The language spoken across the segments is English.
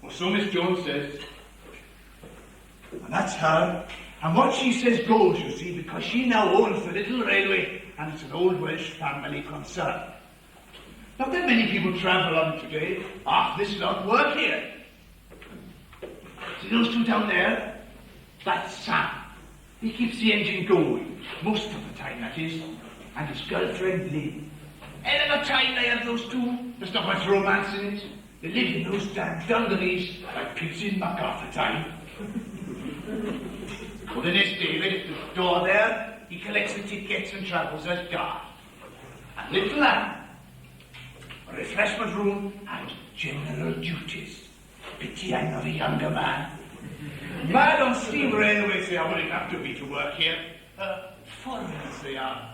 So Miss Jones says. And that's her. And what she says goes, you see, because she now owns the little railway, and it's an old Welsh family concern. Not that many people travel on it today. This lot work here. See those two down there? That's Sam. He keeps the engine going, most of the time, that is. And his girlfriend, Lynn. Hell of a time they have, those two. There's not much romance in it. They live in those damn dungarees like pigs in muck half the time. Well, then there's David at the door there. He collects the tickets and travels as guard. And little Anne, a refreshment room and general duties. Pity I'm not a younger man. Mad on steam railways they are, well, it have to be to work here. Foreigners they are.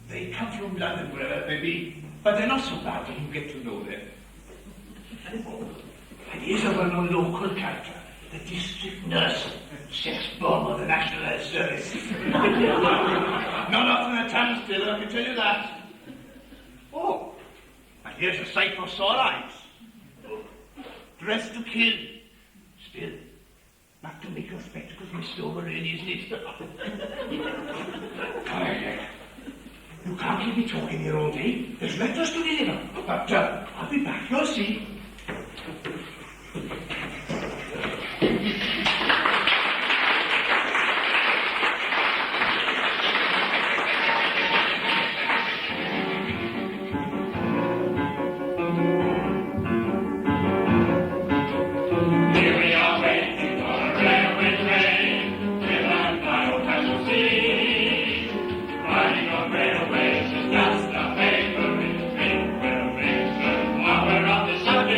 They come from London, wherever they be. But they're not so bad when you get to know them. And here's a well-known local character, the district nurse, sex bomb of the National Health Service. Not often a time still, I can tell you that. Oh, and here's a sight for sore eyes. Dressed to kill. Still, not to make your spectacles mist over, really, isn't it? You can't keep me talking here all day. There's letters to deliver. But I'll be back, you'll see. Railways is just a favorite thing. We'll make sure power on the subject.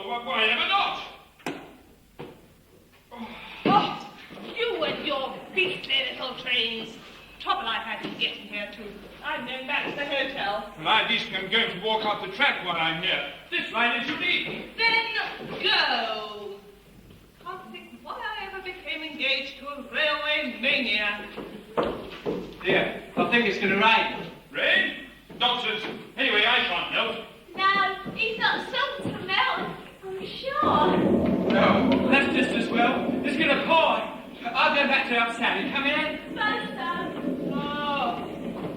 why ever not? Oh, you and your beastly little trains. Trouble I've had in getting here, too. I'm going back to the hotel. Well, I at least am going to walk out the track while I'm here. This line is unique. Then go. Can't think why I ever became engaged to a railway maniac. Dear, I think it's going to rain. Rain? Nonsense. Anyway, I can't help. No, he's not salt to melt, I'm sure. No, that's just as well. Let's get a pie. I'll go back to help Sally. Come in. Oh,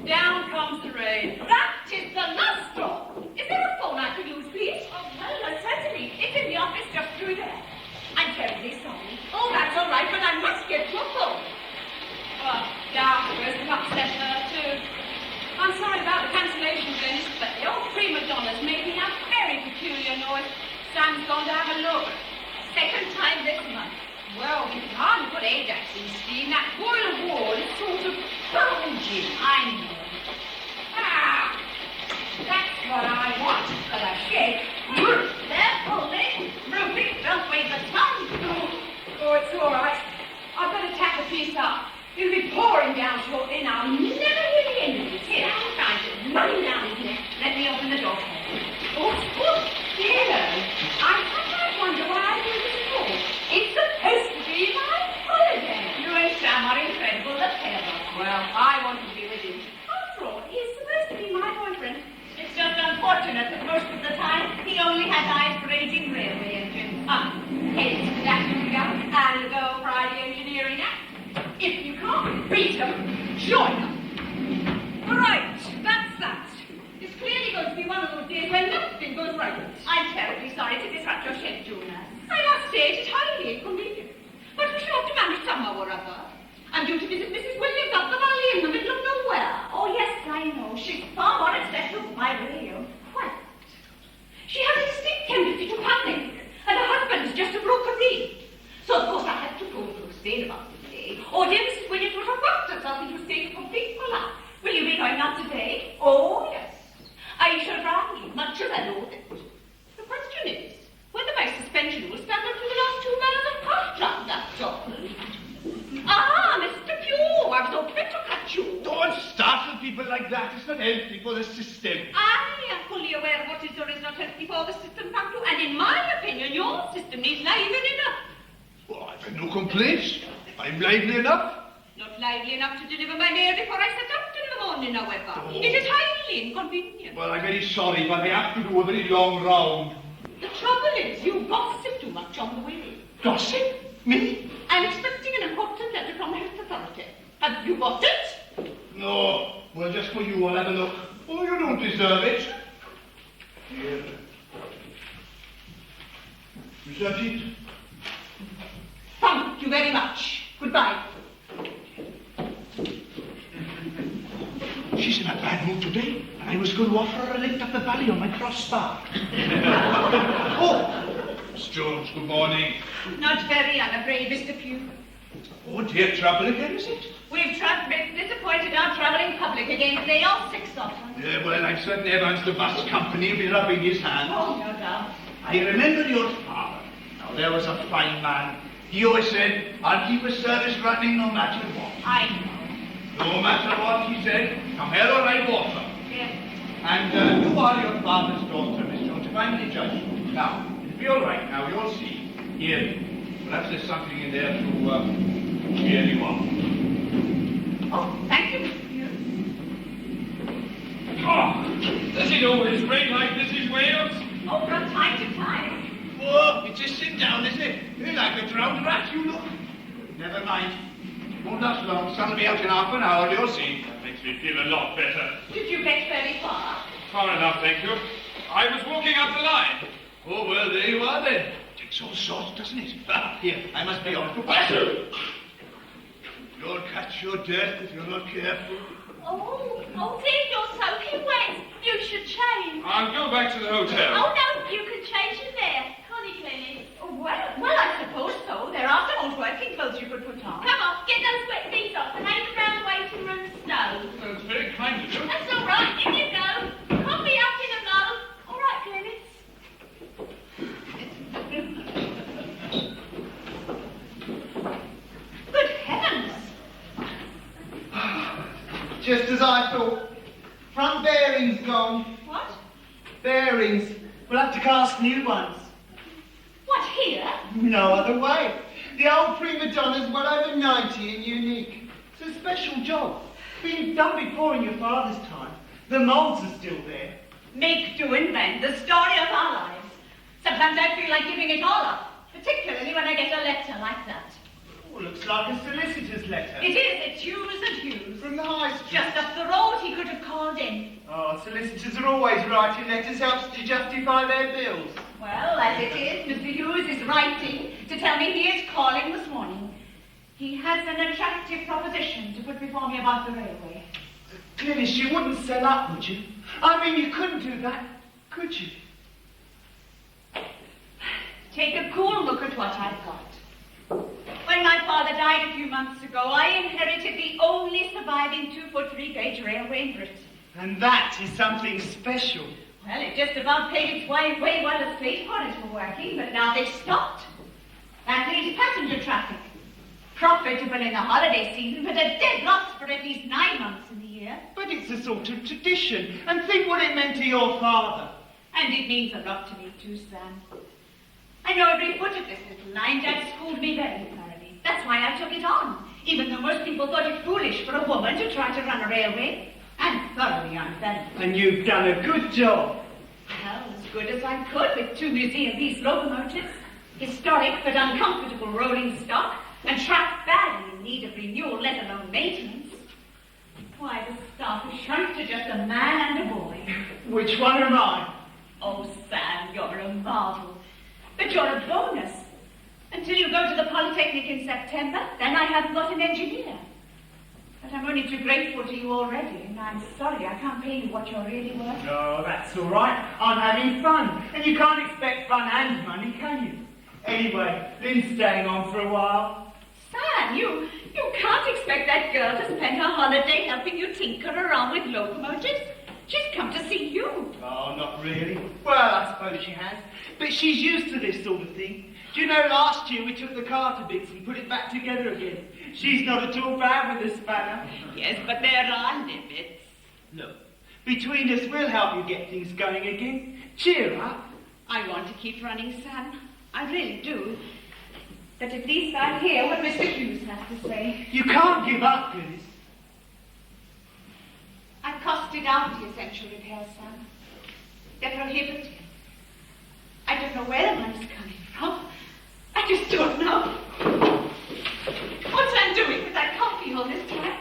down comes the rain. That is the last straw. Is there a phone I could use, please? Oh, well, certainly. It's in the office just through there. I'm terribly sorry. Oh, that's all right, but I must get to a phone. Yeah, where's the upset her, too? I'm sorry about the cancellation, Dennis, but the old prima donna's making a very peculiar noise. Sam's gone to have a look. Second time this month. Well, we can't put Ajax in steam. That boiler wall is sort of bulging. I know. Ah, that's what I want for the shed. Careful, Nick. Ruby, don't wait the sun. Oh, it's all right. I've got to tack the piece up. It'll be pouring down shortly, and I'll never hear the end of it. Here, I'm trying to run down here. Let me open the door. Oh, dear. I sometimes wonder why I do this at all. It's supposed to be my holiday. You and Sam are incredible, the pair of us. Well, I want to be with you. After all, he's supposed to be my boyfriend. It's just unfortunate that most of the time he only has eyes for raging railway engines. Hence that and go Friday engineering act. If you can't beat them, join them. Right, that's that. It's clearly going to be one of those days when nothing goes right. I'm terribly sorry to disrupt your schedule, nurse. I must say it is highly inconvenient. But we shall have to manage somehow or other. I'm due to visit Mrs. Williams up the valley in the middle of nowhere. Oh, yes, I know. She's far more accessible to my radio. Quite. She has a distinct tendency to panic, and her husband is just a broken reed. So, of course, I had to go to explain about it today. Or dear Mrs. Williams would have worked herself into a state of complete collapse. Will you be going up today? Oh, yes. I shall rally, much as I know it. The question is whether my suspension will stand up to the last 2 miles of contract, that's all. Ah, Mr. Pugh, I'm so quick to catch you. Don't startle people like that. It's not healthy for the system. I am fully aware of what is or is not healthy for the system, Pugh, and in my opinion, your system needs livening enough. Well, I've had no complaints. I'm lively enough. Not lively enough to deliver my mail before I set out in the morning, however. Oh. It is highly inconvenient. Well, I'm very sorry, but I have to do a very long round. The trouble is, you gossip too much on the way. Gossip? Me? I'm expecting an important letter from the health authority. Have you got it? No. Well, just for you, I'll have a look. Oh, you don't deserve it. Here. Is that it? Thank you very much. Goodbye. She's in a bad mood today, and I was going to offer her a lift up the valley on my crossbar. Oh, Miss Jones, good morning. Not very, I'm afraid, Mr. Pugh. Oh, dear, trouble again, is it? We've disappointed our travelling public again today, all 6 of them. Yeah, well, I'm certain Evans, the bus company, will be rubbing his hands. Oh, no doubt. I remember your father. Now, there was a fine man. He always said, I'll keep a service running no matter what. I know. No matter what, he said, come here or I water. Yes. And you are your father's daughter, Miss Jones, if I'm the judge. Now, it'll be all right. Now, you'll see. Here. Perhaps there's something in there to cheer you up. Oh, thank you, Mr. Pugh. Oh, does it always rain like this in Wales? Oh, from time to time. Oh, it's just sit down, isn't it? You're like a drowned rat, you look. Never mind. Won't last long. Sun will be out in half an hour, you'll see. That makes me feel a lot better. Did you get very far? Far enough, thank you. I was walking up the line. Oh, well, there you are then. Takes all sorts, doesn't it? Here, I must be off. You'll catch your death if you're not careful. Oh, dear, you're soaking wet. You should change. I'll go back to the hotel. Oh, no, you can change in there. Connie Clemens. Oh, well, I suppose so. There are some old working clothes you could put on. Come on, get those wet things off and hang around the waiting room stove. Well, it's very kind of you. That's all right, in you go. Coffee up in a muddle. All right, Clemens. Bearings. We'll have to cast new ones. What, here? No other way. The old prima donna's well over 90 and unique. It's a special job. Been done before in your father's time. The moulds are still there. Make do and mend, the story of our lives. Sometimes I feel like giving it all up, particularly when I get a letter like that. Oh, looks like a solicitor's letter. It is, it's Hughes and Hughes. From the high street. Just up the road, he could have called in. Oh, solicitors are always writing letters, helps to justify their bills. Well, as it is, Mr. Hughes is writing to tell me he is calling this morning. He has an attractive proposition to put before me about the railway. Glynis, you wouldn't sell up, would you? I mean, you couldn't do that, could you? Take a cool look at what I've got. When my father died a few months ago, I inherited the only surviving 2-foot-3 gauge railway in Britain. And that is something special. Well, it just about paid its way while the freight cars were working, but now they've stopped. That leaves passenger traffic. Profitable in the holiday season, but a dead loss for at least 9 months in the year. But it's a sort of tradition. And think what it meant to your father. And it means a lot to me too, Sam. I know every foot of this little line. Dad schooled me very thoroughly. That's why I took it on, even though most people thought it foolish for a woman to try to run a railway. And thoroughly unfair. And you've done a good job. Well, as good as I could with 2 museum-piece locomotives, historic but uncomfortable rolling stock, and track badly in need of renewal, let alone maintenance. Why, the staff has shrunk to just a man and a boy. Which one am I? Oh, Sam, you're a marvel. But you're a bonus. Until you go to the Polytechnic in September, then I haven't got an engineer. But I'm only too grateful to you already, and I'm sorry I can't pay you what you're really worth. No, that's all right. I'm having fun. And you can't expect fun and money, can you? Anyway, Lynn's staying on for a while. Sam, you can't expect that girl to spend her holiday helping you tinker around with locomotives. She's come to see you. Oh, not really. Well, I suppose she has. But she's used to this sort of thing. Do you know, last year we took the car to bits and put it back together again. She's not at all bad with a spanner. Yes, but there are limits. Look, between us, we'll help you get things going again. Cheer up. I want to keep running, Sam. I really do. But at least I hear what Mr. Hughes has to say. You can't give up, Glynis. I've costed out the essential repairs, Sam. They're prohibitive. I don't know where the money's coming from. I just don't know. What's Sam doing with that coffee all this time?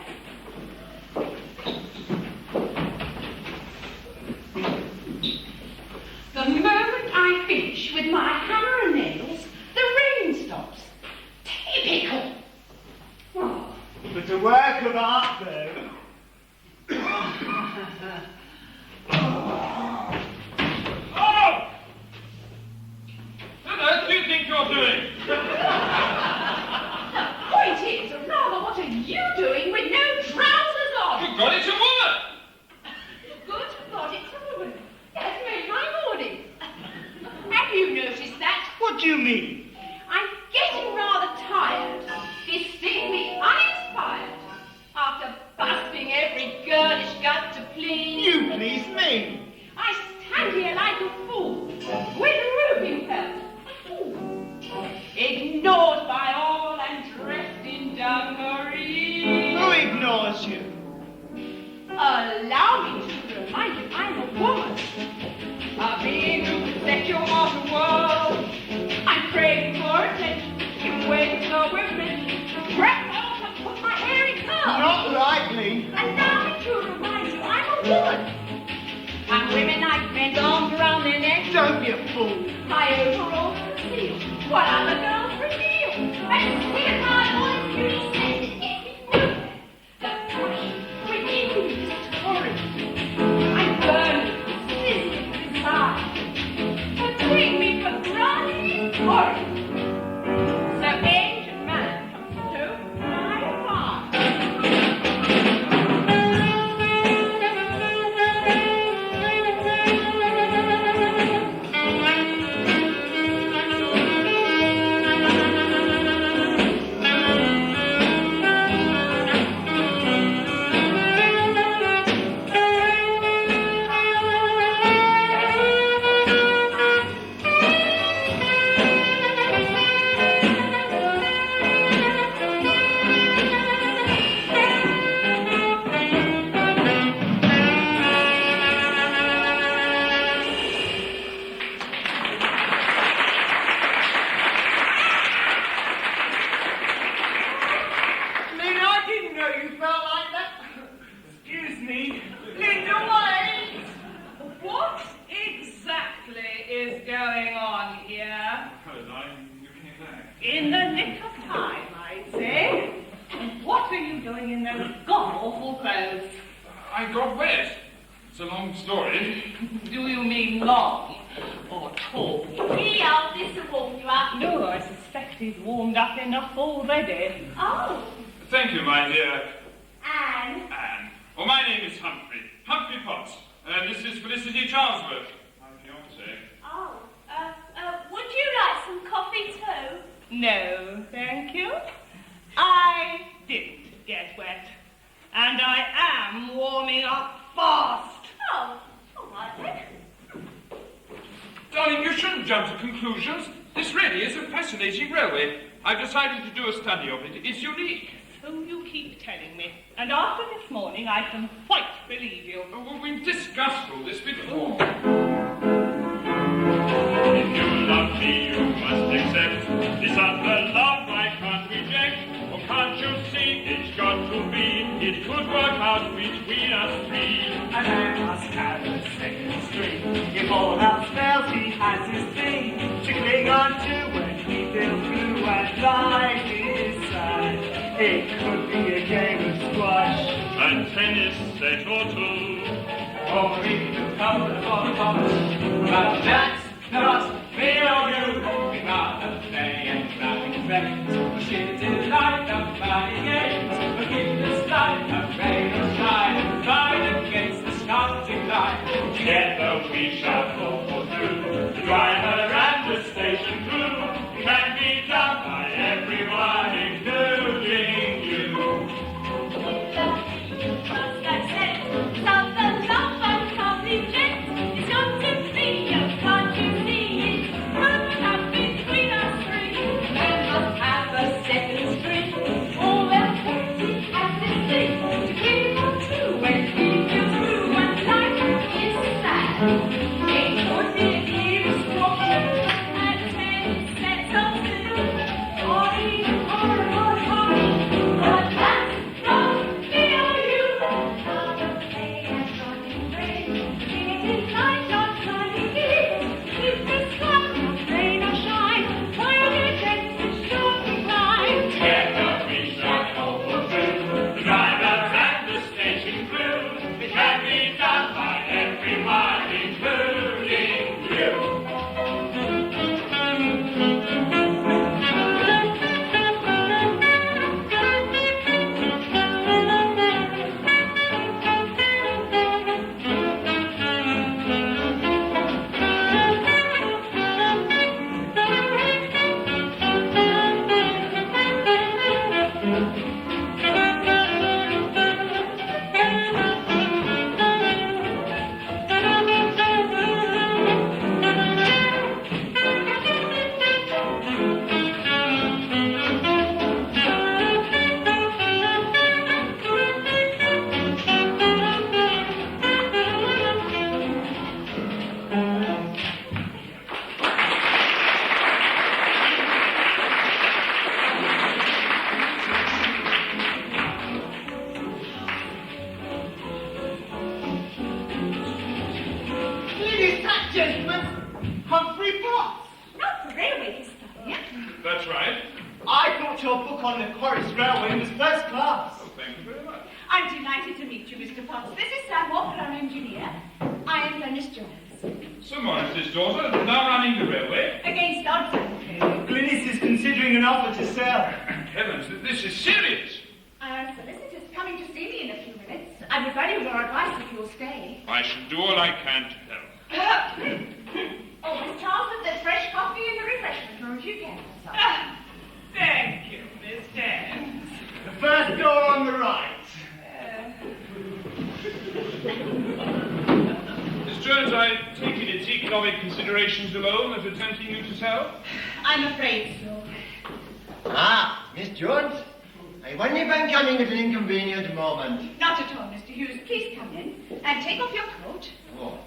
The moment I finish with my hammer and nails, the rain stops. Typical. Oh. But a work of art, though. Oh! What on earth do you think you're doing? The point is, rather, what are you doing with no trousers on? You got it to work! Good, got it to woman. That's made my morning. Have you noticed that? What do you mean? I'm getting rather tired, distinctly uninspired, after busting every girlish gut to please. You please me. I stand here like a fool, with Rubenfeld, a fool, ignored by all and dressed in dungaree. Who ignores you? Allow me to remind you I'm a woman, a being who can set your heart a whirl. I'm craving for attention in ways so women. Perhaps I ought to put my hair in curls. Not likely. Allow me to remind you I'm a woman. And women like men's arms around their necks. Don't be a fool. My overalls conceal what other girls reveal. And see if my boy's beauty says it gets me nowhere. The passion within me is torrid. I burn with sizzling desire. Between me for granted is horrid. So age and man comes to my heart. going on here? Hello, darling. You came back. In the nick of time, I'd say. And what are you doing in those god-awful clothes? I got wet. It's a long story. Do you mean long or tall? Really, I'll this will warm you up. No, I suspect he's warmed up enough already. Oh, Thank you, my dear and Anne. Oh, my name is Humphrey. Humphrey Potts. This is Felicity Charlesworth, my fiancée. oh, would you like some coffee too? No, thank you. I didn't get wet. And I am warming up fast. Oh, all right then. Darling, you shouldn't jump to conclusions. This really is a fascinating railway. I've decided to do a study of it. It's unique. So you keep telling me. And after this morning, I can quite believe you. Oh, well, we've discussed all this before. If you love me, you must accept this other love I can't reject. Oh, can't you see it's got to be? It could work out between us three. A man must have a second string. If all else fails, he has his thing to cling on to when he feels blue and life is sad. It could be a game of squash, A tennis set or two. or even a couple of bombs. But that's not me or you. We'd rather play and nothing friends. We'll share delight of funny games. We'll keep this life of rain or shine. Ride against the starting line. Together we shall pull through. The driver and the station crew can be done by everyone, including you. Must accept some the love and can't reject. It's got to be, oh, can't you see it? Must have between us three. Man must have a second string. All else he has his thing to keep on to when he feels blue and life is sad. It could be a game of squash and 10 sets of two, or even horror or harsh. But that's not me or you. Rather play and not rain. It is night, not sunny day. Keep the sun, not rain or shine. Fight against the shorting line. Together we shall pull through. The drivers and the station crew. It can be done by everyone, including you. Ladies and gentlemen, Humphrey Potts. Not the railway historian. That's right. I thought your book on the Corris Railway was first class. Oh, thank you very much. I'm delighted to meet you, Mr. Potts. This is Sam Walker, our engineer. I am Glenys Jones. Sir Morris's daughter, now running the railway. Against odds, I'm afraid. Glynis is considering an offer to sell. Heavens, this is serious. Our solicitor's coming to see me in a few minutes. I would value your advice if you'll stay. I shall do all I can to help. Oh, Miss Charles, there's fresh coffee in the refreshment room if you can. Thank you, Miss Dance. The first door on the right. Miss Jones, I take it it's economic considerations alone that are tempting you to sell? I'm afraid so. Ah, Miss Jones. I wonder if I'm coming at an inconvenient moment. Not at all, Mr. Hughes. Please come in and take off your coat. Oh.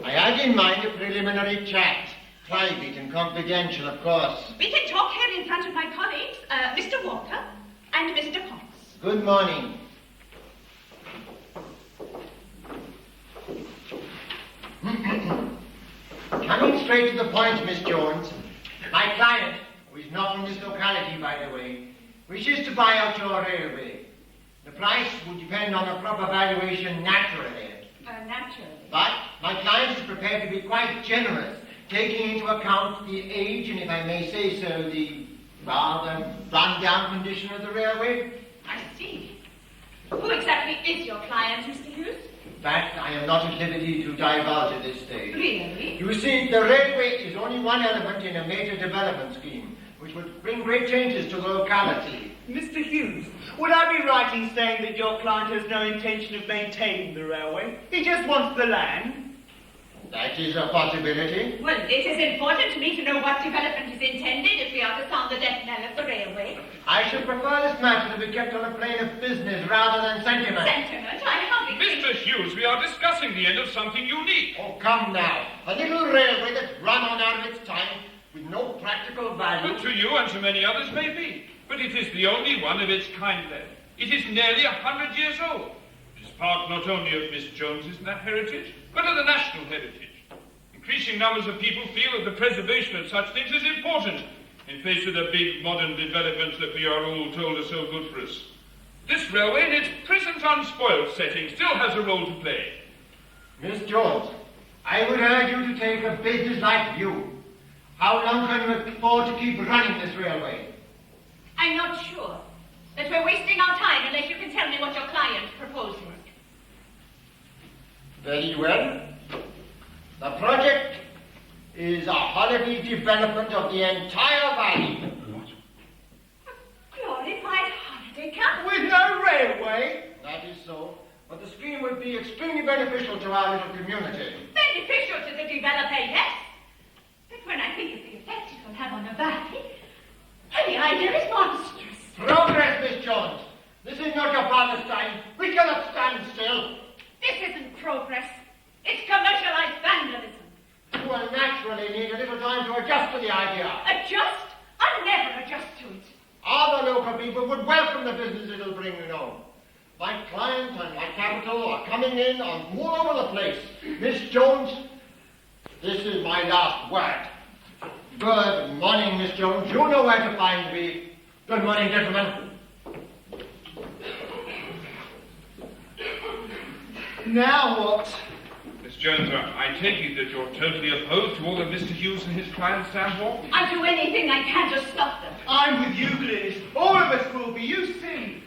I had in mind a preliminary chat. Private and confidential, of course. We can talk here in front of my colleagues, Mr. Walker and Mr. Potts. Good morning. Coming straight straight to the point, Miss Jones. My client, who is not from this locality, by the way, wishes to buy out your railway. The price would depend on a proper valuation naturally. Naturally. But my client is prepared to be quite generous, taking into account the age and, if I may say so, the rather run-down condition of the railway. I see. Who exactly is your client, Mr. Hughes? In fact, I am not at liberty to divulge at this stage. Really? You see, the railway is only one element in a major development scheme, which would bring great changes to the locality. Mr. Hughes, would I be right in saying that your client has no intention of maintaining the railway? He just wants the land? That is a possibility. Well, it is important to me to know what development is intended if we are to sound the death knell of the railway. I should prefer this matter to be kept on a plane of business rather than sentiment. Sentiment? I hardly think... Mr. Hughes, we are discussing the end of something unique. Oh, come now. A little railway that's run on out of its time with no practical value. But to you and to many others may be. But it is the only one of its kind left. It is nearly 100 years old. It is part not only of Miss Jones's heritage, but of the national heritage. Increasing numbers of people feel that the preservation of such things is important in face of the big modern developments that we are all told are so good for us. This railway, in its present unspoiled setting, still has a role to play. Miss Jones, I would urge you to take a business-like view. How long can you afford to keep running this railway? I'm not sure that we're wasting our time unless you can tell me what your client proposes. Very well. The project is a holiday development of the entire valley. A glorified holiday camp? With no railway? That is so. But the scheme would be extremely beneficial to our little community. Beneficial to the developer, yes. But when I think of the effect it will have on the valley, the idea is monstrous. Progress, Miss Jones. This is not your father's time. We cannot stand still. This isn't progress. It's commercialized vandalism. You will naturally need a little time to adjust to the idea. Adjust? I'll never adjust to it. Other local people would welcome the business it'll bring, you know. My client and my capital are coming in on all over the place. Miss Jones, this is my last word. Good morning, Miss Jones. You know where to find me. Good morning, gentlemen. Now what? Miss Jones, I take it that you're totally opposed to all that Mr. Hughes and his clients stand for? I'll do anything I can to stop them. I'm with you, Glynis. All of us will be. You see.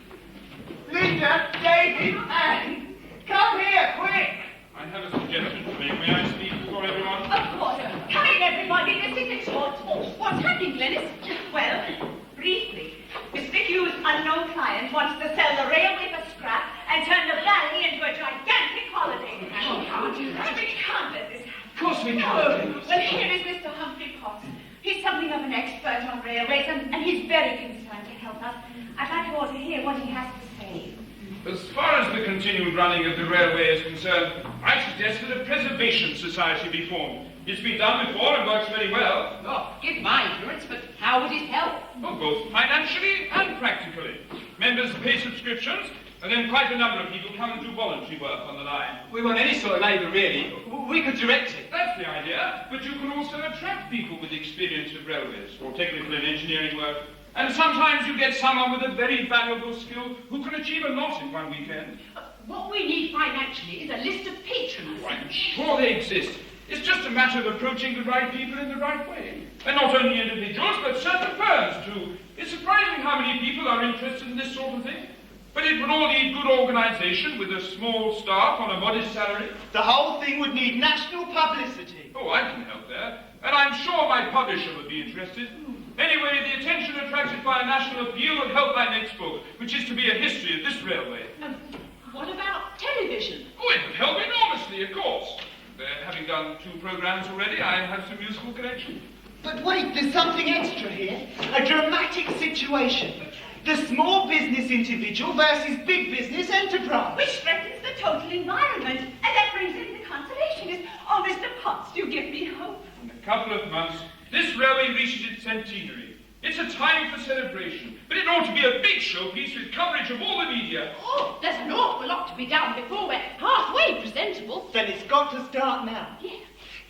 Linda, David, Anne, come here, quick. I have a suggestion to make. May I speak before everyone? Of course. Come in, everybody. This isn't short. What's happening, Glynis? Well, briefly, Mr. Hughes' unknown client wants to sell the railway for scrap and turn the valley into a gigantic holiday. Oh, can't do that. We can't let this happen. Of course we No. can't. Well, here is Mr. Humphrey Potts. He's something of an expert on railways, and he's very concerned to help us. I'd like you all to hear what he has to say. As far as the continued running of the railway is concerned, I suggest that a preservation society be formed. It's been done before and works very well. Oh, give my influence, but how would it help? Well, both financially and practically. Members pay subscriptions, and then quite a number of people come and do voluntary work on the line. We want any sort of labour, really. We could direct it. That's the idea, but you can also attract people with experience of railways, or technical and engineering work. And sometimes you get someone with a very valuable skill who can achieve a lot in one weekend. What we need financially is a list of patrons. Oh, I'm sure they exist. It's just a matter of approaching the right people in the right way. And not only individuals, but certain firms too. It's surprising how many people are interested in this sort of thing. But it would all need good organisation with a small staff on a modest salary. The whole thing would need national publicity. Oh, I can help there. And I'm sure my publisher would be interested. Anyway, the attention attracted by a national appeal would help my next book, which is to be a history of this railway. What about television? Oh, it would help enormously, of course. Having done 2 programs already, I have some musical connection. But wait, there's something extra here. A dramatic situation. The small business individual versus big business enterprise. Which threatens the total environment. And that brings in the conservationists. Oh, Mr. Potts, you give me hope. In a couple of months, this railway reaches its centenary. It's a time for celebration, but it ought to be a big showpiece with coverage of all the media. Oh, there's an awful lot to be done before we're halfway presentable. Then it's got to start now. Yes.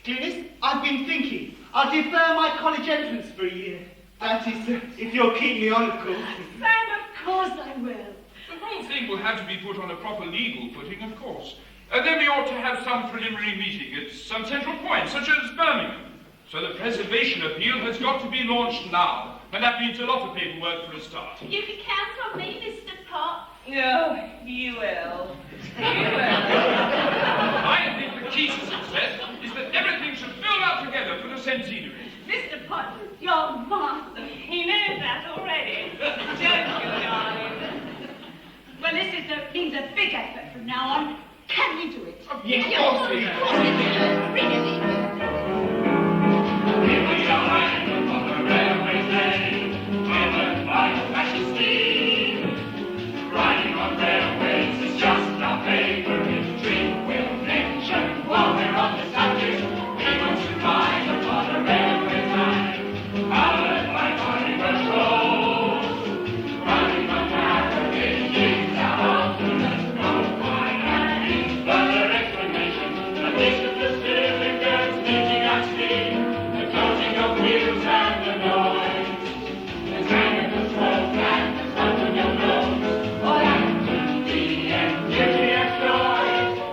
Glynis, I've been thinking. I'll defer my college entrance for a year. That is, if you'll keep me on, of course. Sam, of course I will. The whole thing will have to be put on a proper legal footing, of course. Then we ought to have some preliminary meeting at some central point, such as Birmingham. So the preservation appeal has got to be launched now, and that means a lot of paperwork for a start. You can count on me, Mr. Potts. No, you will. I think the key to success is that everything should build up together for the centenary. Mr. Potts, your master. He knows that already. Don't you, darling? Well, this means a big effort from now on. Can we do it? Yes, of course we can. Of course we can. Really. Here we are riding on the railway train, driven by a fashion steam. Riding on railways is just our favorite dream. We'll mention while we're on the subject, we want to ride upon a railway line, powered by Conning Road. Riding on Harrogate is our ultimate goal. Why need further explanation? A taste of the steering girls making us steam. The closing of wheels and the noise, the twang of the smoke and the sound of your nose, all activity and beauty and joy.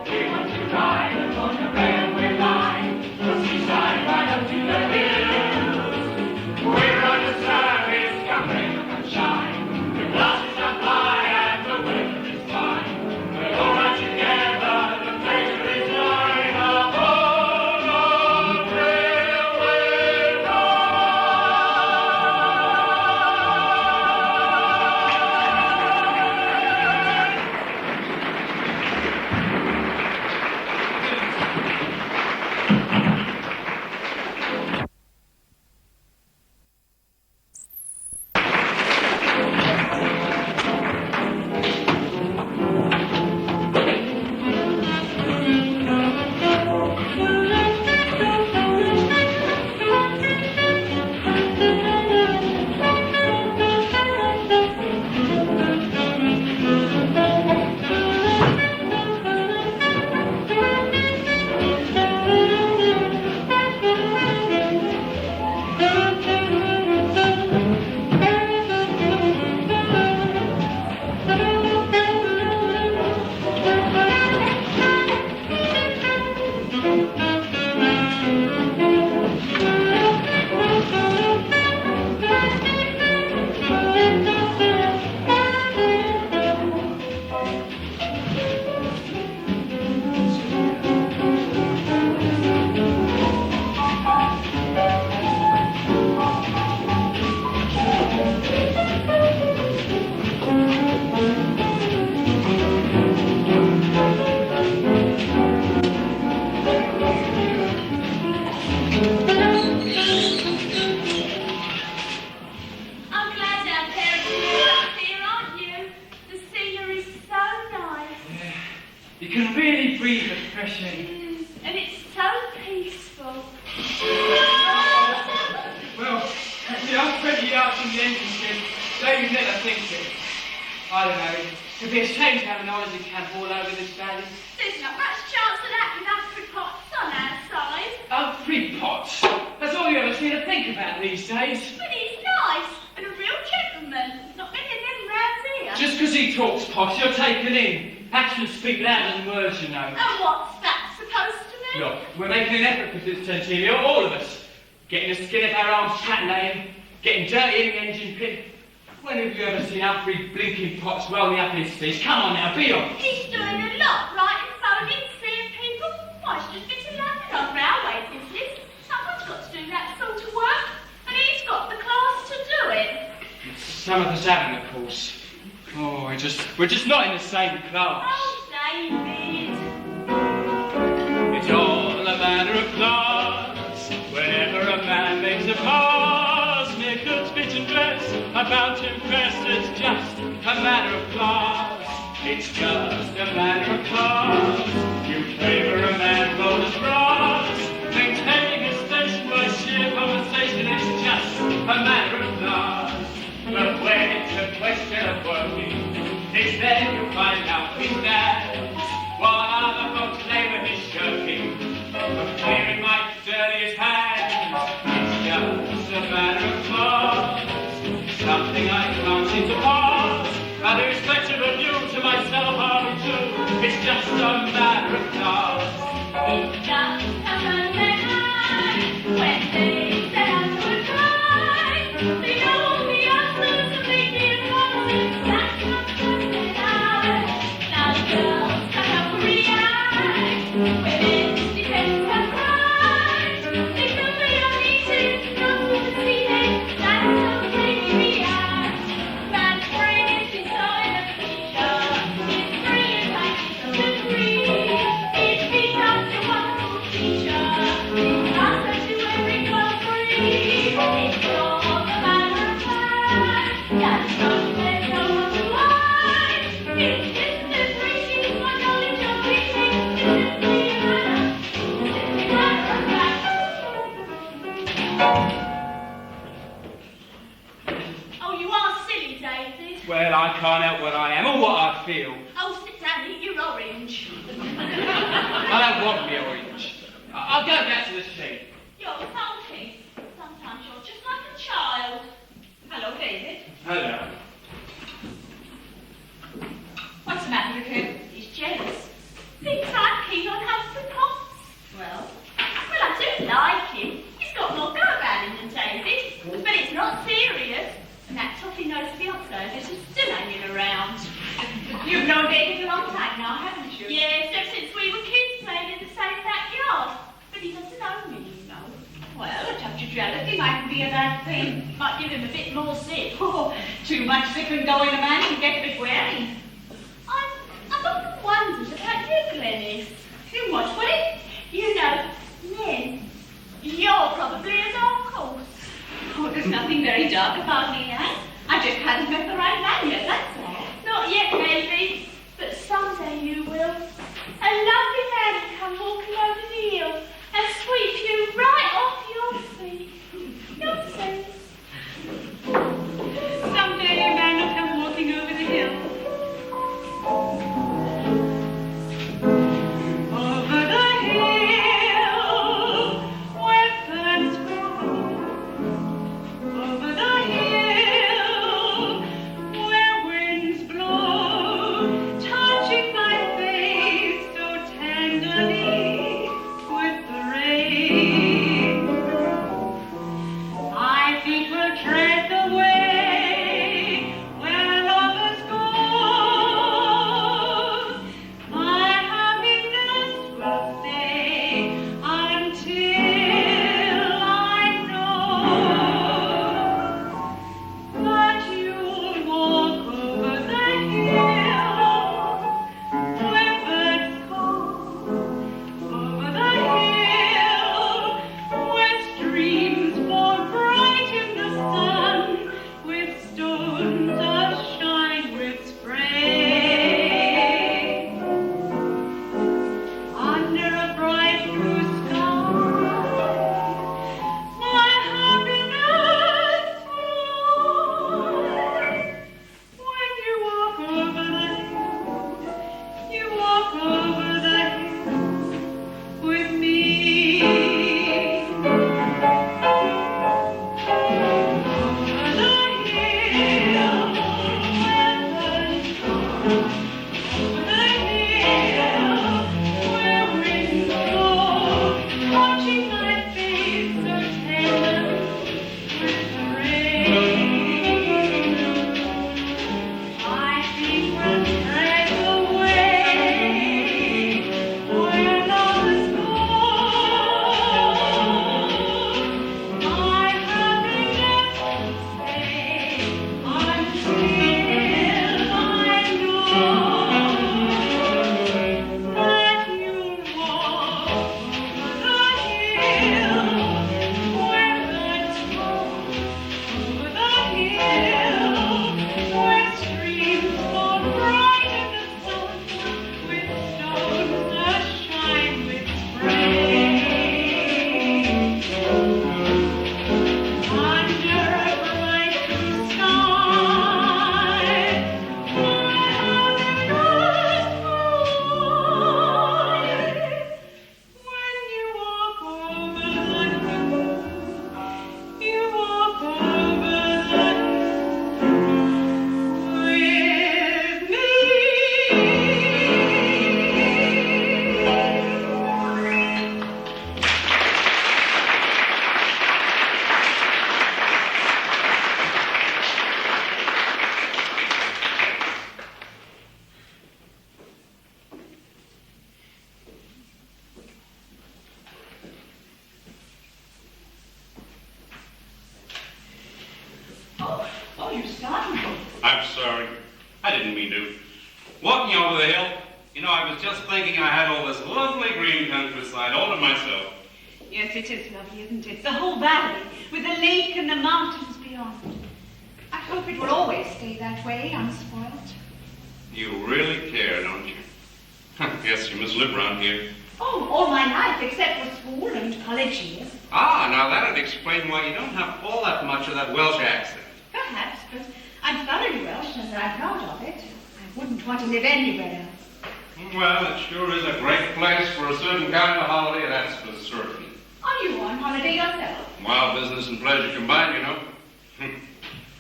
We want to ride upon the railway line, from seaside right up to the hills. We're on the service, come rain or come shine, the glasses are high and the weather is fine. We're all right together, the pleasure is mine, upon the railway line. I'm glad our parents are up here, aren't you? The scenery's so nice. You can really breathe the fresh air. And it's so peaceful. Well, see, I'm 20 out from the engine shed. David never thinks it. I don't know. It'd be a shame to have an orange camp all over this valley. There's not much chance of that with Humphrey Potts on our side. Humphrey Potts. That's all you ever seem to think about these days. But he's nice and a real gentleman. Not many of them round here. Just because he talks posh, you're taken in. Actions speak louder than words, you know. And what's that supposed to mean? Look, we're making an effort for this centennial, all of us. Getting the skin of our arms flat laying, getting dirty in the engine pit. When have you ever seen Humphrey blinking Potts rolling up his sleeves? Come on now, be honest. He's doing a lot, writing, phoning, seeing people. Why, he's just been London on railway business. Someone's got to do that sort of work, and he's got the class to do it. Some of us haven't, of course. Oh, we're just not in the same class. Oh, David. It's all a matter of class. Whenever a man makes a pass, make good speech and dress, about to impress, it's just a matter of class. It's just a matter of class. You favor a man bold as brass, maintaining his station by sheer conversation. It's just a matter of class. But when it's a question of working, it's then you find out his dad. While other folks labor his shirking, of clearing might do mountains apart. And irrespective of you, to myself I'll be true. It's just a matter of class. It just happened that night when they set out to try. They know the answers and they give promises. That's not just that I. Now the girls cut up pretty eyes. Women's defense have cried. They feel they are needed, not to see it. That's how they react. Man's brain is inside a feature. It's brilliant like it's a degree. It becomes a wonderful teacher. It answers to every query. It's all a matter of time. That's not there's no one to hide. It's distance reaching my knowledge of reaching. It's simply a matter of fact. Oh, you are silly, David. Well, I can't help what I am or what I feel. Oh, sit down and eat your orange. I don't want me orange. I'll go back to the sea. You're sulky. Sometimes you're just like a child. Hello, David. Hello. What's the matter with him? He's jealous. Thinks I'm keen on Humphrey Potts. Well, I do like him. He's got more go about him than David. But it's not serious. And that toffee-nosed fiance is still hanging around. You've known David a long time now, haven't you? Yes, ever since we were kids playing in the same backyard. But he doesn't know me, you know. Well, a touch of jealousy mightn't be a bad thing. Might give him a bit more zip. Oh, too much zip can go in a man and get a bit weary. I've often wondered about you, Glenys. In what way? You know, men. You're probably as course. Oh, there's nothing very dark about me now. I just hadn't met the right man yet, that's all. Not yet, maybe, but someday you will. A lovely man will come walking over the hill and sweep you right off your feet. You'll see. Someday a man will come walking over the hill. Over the hill where ferns grow. Over the hill where Starting. I'm sorry. I didn't mean to. Walking over the hill, you know, I was just thinking I had all this lovely green countryside all to myself. Yes, it is lovely, isn't it? The whole valley, with the lake and the mountains beyond. I hope it will always stay that way, unspoilt. You really care, don't you? Guess you must live around here. Oh, all my life, except for school and college years. Ah, now that'd explain why you don't have all that much of that Welsh accent. Perhaps, but I'm thoroughly Welsh and I'm proud of it. I wouldn't want to live anywhere else. Well, it sure is a great place for a certain kind of holiday, that's for certain. Are you on holiday yourself? Wild business and pleasure combined, you know.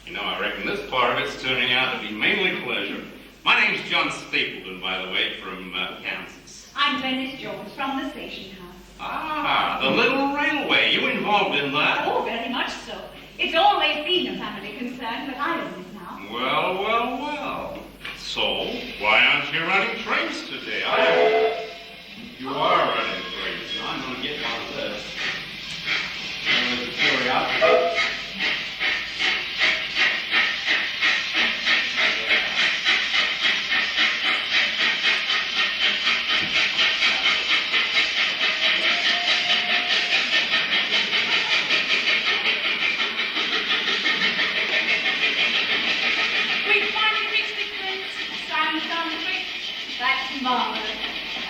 You know, I reckon this part of it's turning out to be mainly pleasure. My name's John Stapleton, by the way, from Kansas. I'm Venice Jones from the station house. Ah, the little railway. You involved in that? Oh, very much so. It's always been a family concern, but I own it now. Well, well, well. So, why aren't you running trains today? You are running trains. Now I'm going to get one of this. There's a curiosity. We've finally reached the Prince. Sandstone Bridge. That's marvelous.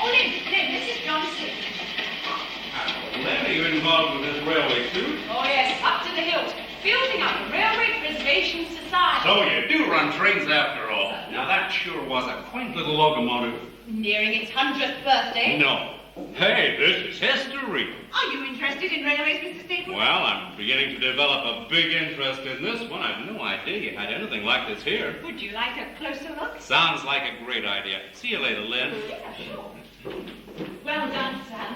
Oh, Lynn, this is John Stapleton. Lynn, are you involved with this railway, too? Oh, yes, up to the hilt. Building up a Railway Preservation Society. So you do run trains after all. Now that sure was a quaint little locomotive. Nearing its 100th birthday. No. Hey, this is history. Are you interested in railways, Mr. Stapleton? Well, I'm beginning to develop a big interest in this one. I've no idea you had anything like this here. Would you like a closer look? Sounds like a great idea. See you later, Lynn. Yeah, sure. Well done, Sam.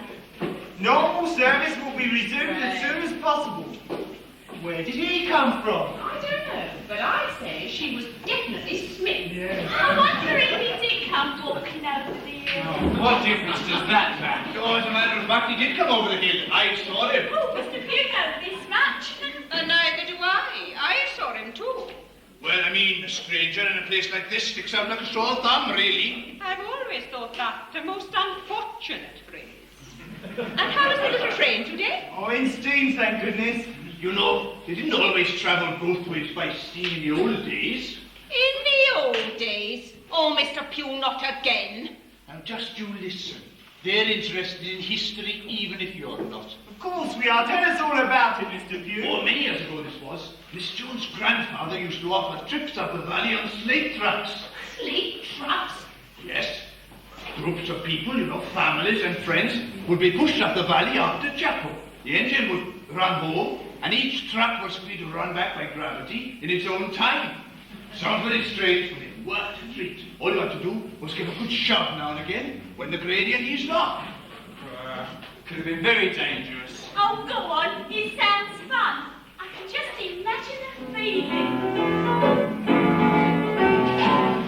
Normal service will be resumed as soon as possible. Where did he come from? I don't know, but I say she was definitely smitten. Yes. I wonder if he did come walking over the hill. What difference does that make? Oh, as a matter of fact, he did come over the hill. I saw him. Oh, Mr. Pugh knows this much. Neither do I. I saw him too. Well, I mean, a stranger in a place like this sticks out like a sore thumb, really. I've always thought that a most unfortunate phrase. And how is the little train today? Oh, in steam, thank goodness. You know, they didn't always travel both ways by steam in the old days. In the old days. Oh, Mr. Pugh, not again. Now, just you listen. They're interested in history, even if you're not. Of course we are. Tell us all about it, Mr. Pugh. Oh, many years ago this was. Miss Jones' grandfather used to offer trips up the valley on slate trucks. Slate trucks? Yes. Groups of people, you know, families and friends, would be pushed up the valley after chapel. The engine would run home, and each truck was free to run back by gravity in its own time. Sounds very strange, but it worked a treat. All you had to do was give a good shove now and again when the gradient eased off. Could have been very dangerous. Oh, go on. It sounds fun. I can just imagine the feeling.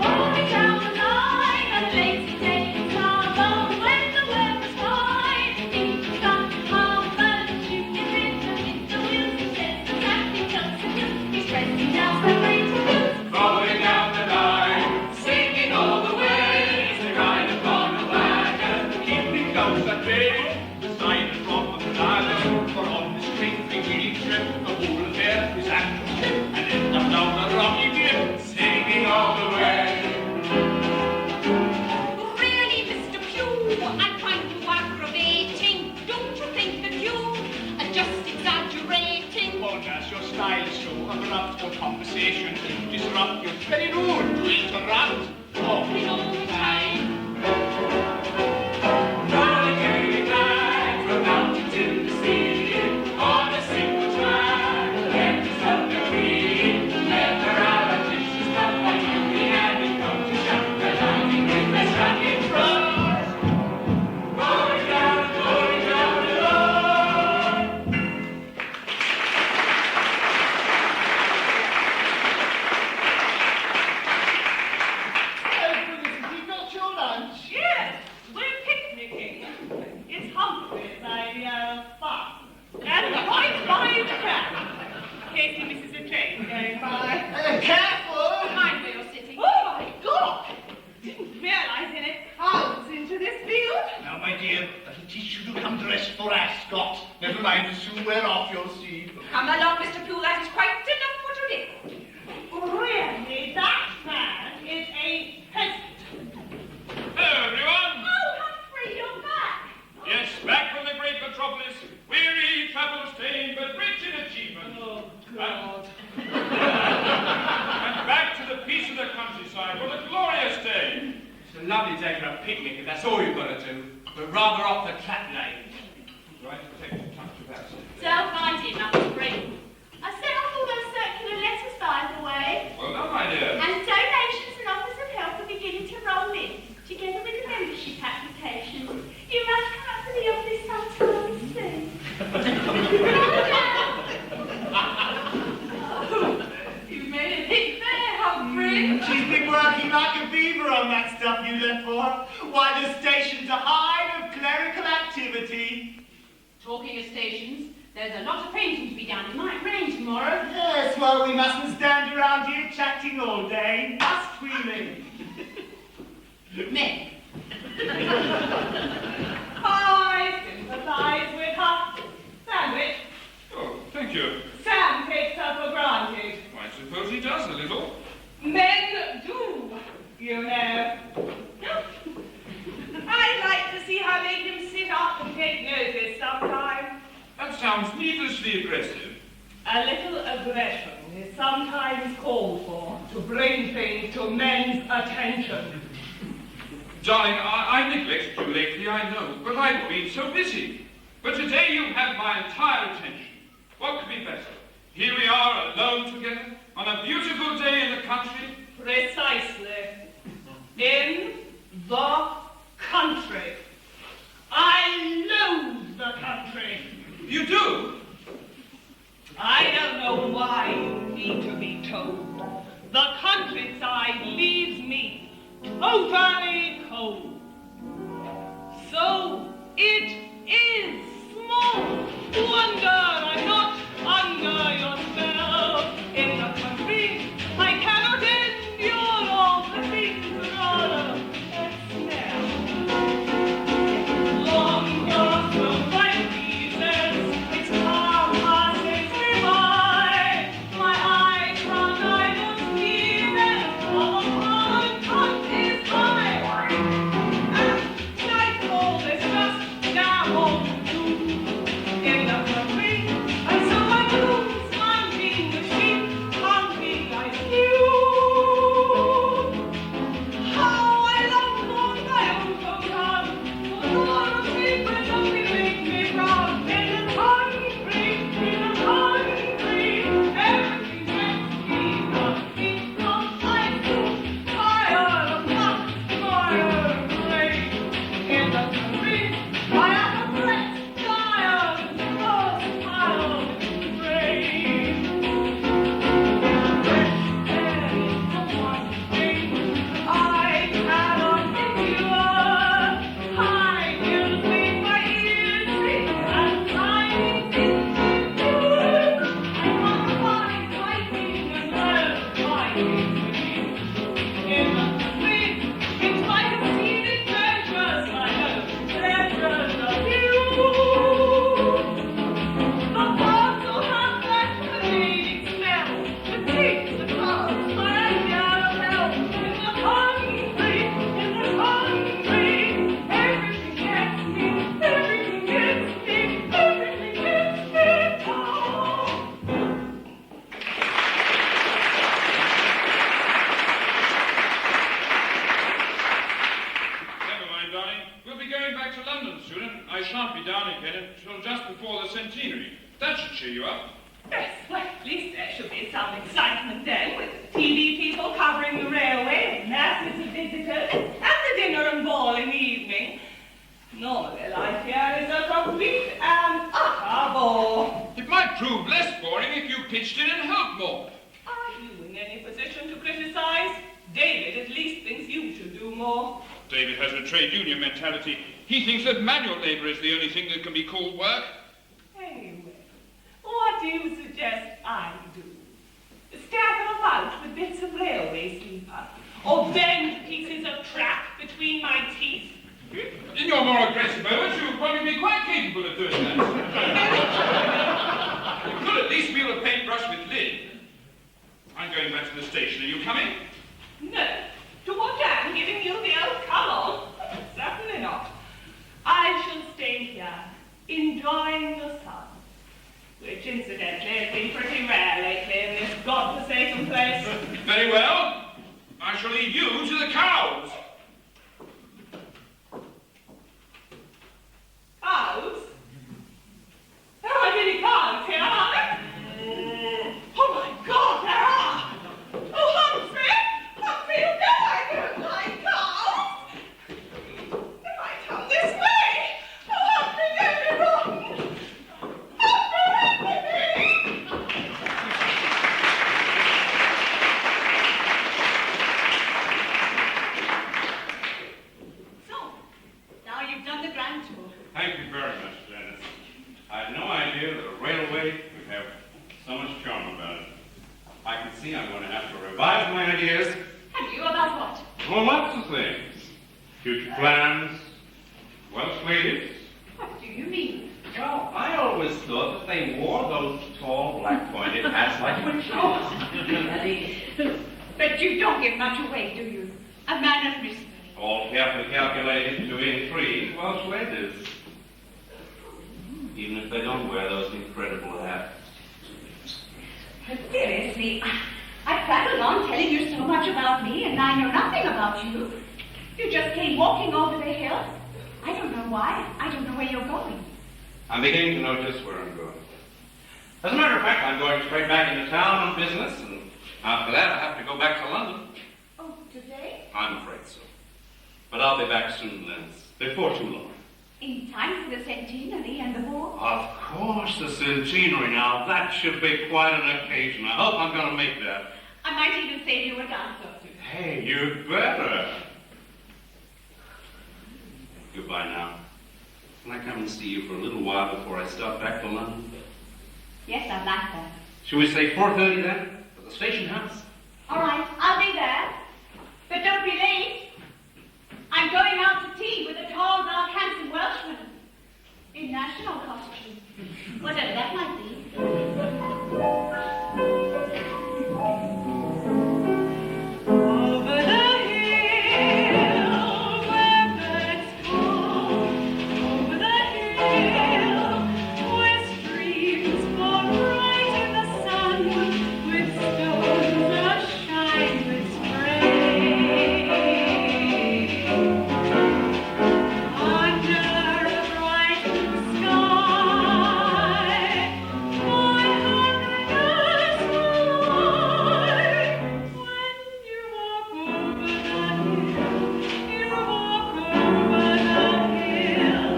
Falling down the line, a lazy day in summer, when the weather's fine. Things start to hum, and you can hit the wheels. He says exactly just to do. He's pressing down the brakes to do. Rolling down the line, singing all the way, to ride upon a wagon, keeping close at bay. Beside the drop of an island, for on this great three-wheeling trip, the whole affair is action, and end up down the rocky dip, singing all the way. Really, Mr. Pugh, I find you aggravating. Don't you think that you are just exaggerating? Oh, nurse, your style is so abrupt, your conversation to disrupt, you're very rude to interrupt. Talking all the time. Rolling gaily back from mountain to the sea, on a single track, the legends of the queen. Never out of this is not by you, we had it come to shut the lightning with the track in front. Rolling down the road. Well, goodness, have you got your lunch? Yes, we're picnicking. It's Humphrey, my farm. And quite by the track. case he misses a train going by. Careful! Mind where you're sitting. Oh my God! Didn't realise there were cows into this field. Now, my dear, that'll teach you to come dressed for Ascot. Never mind, you'll soon wear off your sleeve. Come along, Mr. Poole, that is quite enough for today. Really, that man is a peasant. Hello, everyone. Oh, Humphrey, you're back. Yes, back from the great metropolis, weary, travel-stained, but rich in achievement. Oh, God. And back to the peace of the countryside. What a glorious day. It's a lovely day for a picnic, if that's all you've got to do. But rather off the trap lane. Right, take a touch of that. Don't mind him, Humphrey. I sent off all those circular letters, by the way. Well done, my dear. And donations and offers of help are beginning to roll in, together with the membership applications. You must come up to the office sometime soon. You've made a hit there, Humphrey. She's been working like a beaver on that stuff you left for her. Why, the station's a hive of clerical activity. Talking of stations, there's a lot of painting to be done. It might rain tomorrow. Yes, well, we mustn't stand around here chatting all day, must we, lady? Men. I sympathize with her. Sandwich, Oh, thank you. Sam takes her for granted. I suppose he does a little. Men do, you know. I'd like to see her make him sit up and take notice sometime. That sounds needlessly aggressive. A little aggression is sometimes called for to bring things to men's attention. Darling, I neglected you lately, I know, but I've been so busy. But today you have my entire attention. What could be better? Here we are alone together on a beautiful day in the country. Precisely. In the country. I loathe the country. You do? I don't know why you need to be told. The countryside leaves me totally cold. So it is small wonder I'm not under your spell. In the country, I cannot endure all the things rather smell. Long grass grown white pieces, its calm passes me by. My eyes run, I don't see them, all the pond cut is high. And nightfall is just now home to in the country, and so I lose hunting the sheep, hunting like you. How I long for my own hometown, for all the secrets of me make me proud. In the country, everything gets me nothing from I too tired of luck, tired of rain. In the country, I am a threat, tired of lost, tired of rain. There is the one thing I cannot endure. I will make my ears ring and time is endure. I want to find my king and learn my history. In the country, in spite of seething treasures, I know treasures of you. The birds will have that pervading smell, the ticks, the clouds, my carousel. In the country, everything gets me, everything gets me, everything gets me. Oh. Never mind, darling. We'll be going back to London soon, and I shan't be down again until just before the centenary. That should cheer you up. Yes, well, at least there should be some excitement then, with the TV people covering the railway, and masses of visitors, and the dinner and ball in the evening. Normally, life here is a complete and utter bore. It might prove less boring if you pitched in and helped more. Are you in any position to criticize? David at least thinks you should do more. David has a trade union mentality. He thinks that manual labour is the only thing that can be called work. Anyway, what do you suggest I do? discuss with Lynn. I'm going back to the station. Are you coming? No. To what I'm giving you the old come on? Certainly not. I shall stay here, enjoying the sun, which incidentally has been pretty rare lately in this godforsaken place. Very well. I shall leave you to the cows. Cows? There aren't any cows here, are there? Oh my God, there are! Oh, Humphrey! Humphrey, you know I don't like cows! If I come this way! Oh, Humphrey, don't be rotten! Humphrey, help me! So, now you've done the grand tour. Thank you very much, Dennis. I had no idea that a railway could have so much charm about it. I can see I'm going to have to revise my ideas. Have you about what? Well, lots of things. Future plans, Welsh ladies. What do you mean? Well, I always thought that they wore those tall, black pointed hats like witch Really? But you don't give much away, do you? A man of mystery. all carefully calculated to intrigue Welsh ladies. Even if they don't wear those incredible hats. But seriously, I prattled on telling you so much about me, and I know nothing about you. You just came walking over the hill. I don't know why. I don't know where you're going. I'm beginning to know just where I'm going. As a matter of fact, I'm going straight back into town on business, and after that I have to go back to London. Oh, today? I'm afraid so. But I'll be back soon, Lenz. Before too long. In time for the centenary and the war? Of course, the centenary now. That should be quite an occasion. I hope I'm going to make that. I might even save you a dance or two. Hey, you'd better. Goodbye now. Can I come and see you for a little while before I start back to London? Yes, I'd like that. Shall we say 4:30 then? At the station house? All right, I'll be there. But don't be late. I'm going out to tea with a tall, dark, handsome Welshman. In national costume. Whatever that might be. Over the hill where birds call, over the hill where streams fall bright in the sun, with stones a-shine with spray. Under a bright blue sky, my happiness will lie. When you walk over the hill, you walk over the hill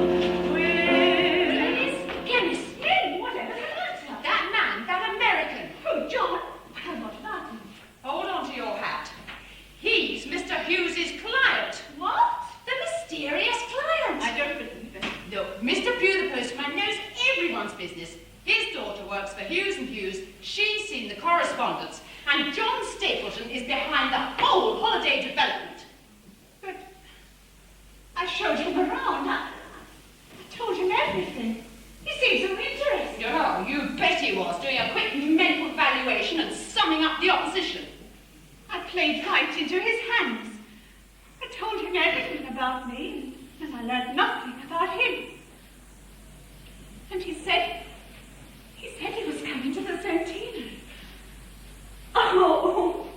with... Dennis, Lynn, whatever the matter? That man, that American. Who, John? Well, what about him? Hold on to your hat. He's Mr. Hughes's client. What? The mysterious client. I don't believe it. Look, Mr. Pugh the postman knows everyone's business. His daughter works for Hughes and Hughes. She's seen the correspondence. And John Stapleton is behind the whole holiday development. But I showed him around. I told him everything. He seemed so interested. Oh, you bet he was, doing a quick mental valuation and summing up the opposition. I played right into his hands. I told him everything about me, and I learned nothing about him. And he said he was coming to the centenary. Oh.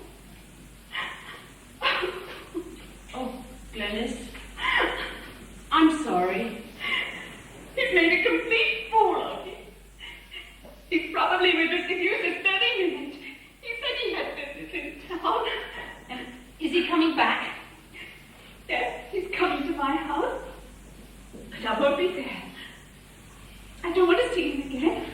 Oh, Glenys, I'm sorry. He's made a complete fool of me. He's probably with Mr. Hughes this very minute. He said he had business in town. Is he coming back? Yes, he's coming to my house. But I won't be there. I don't want to see him again.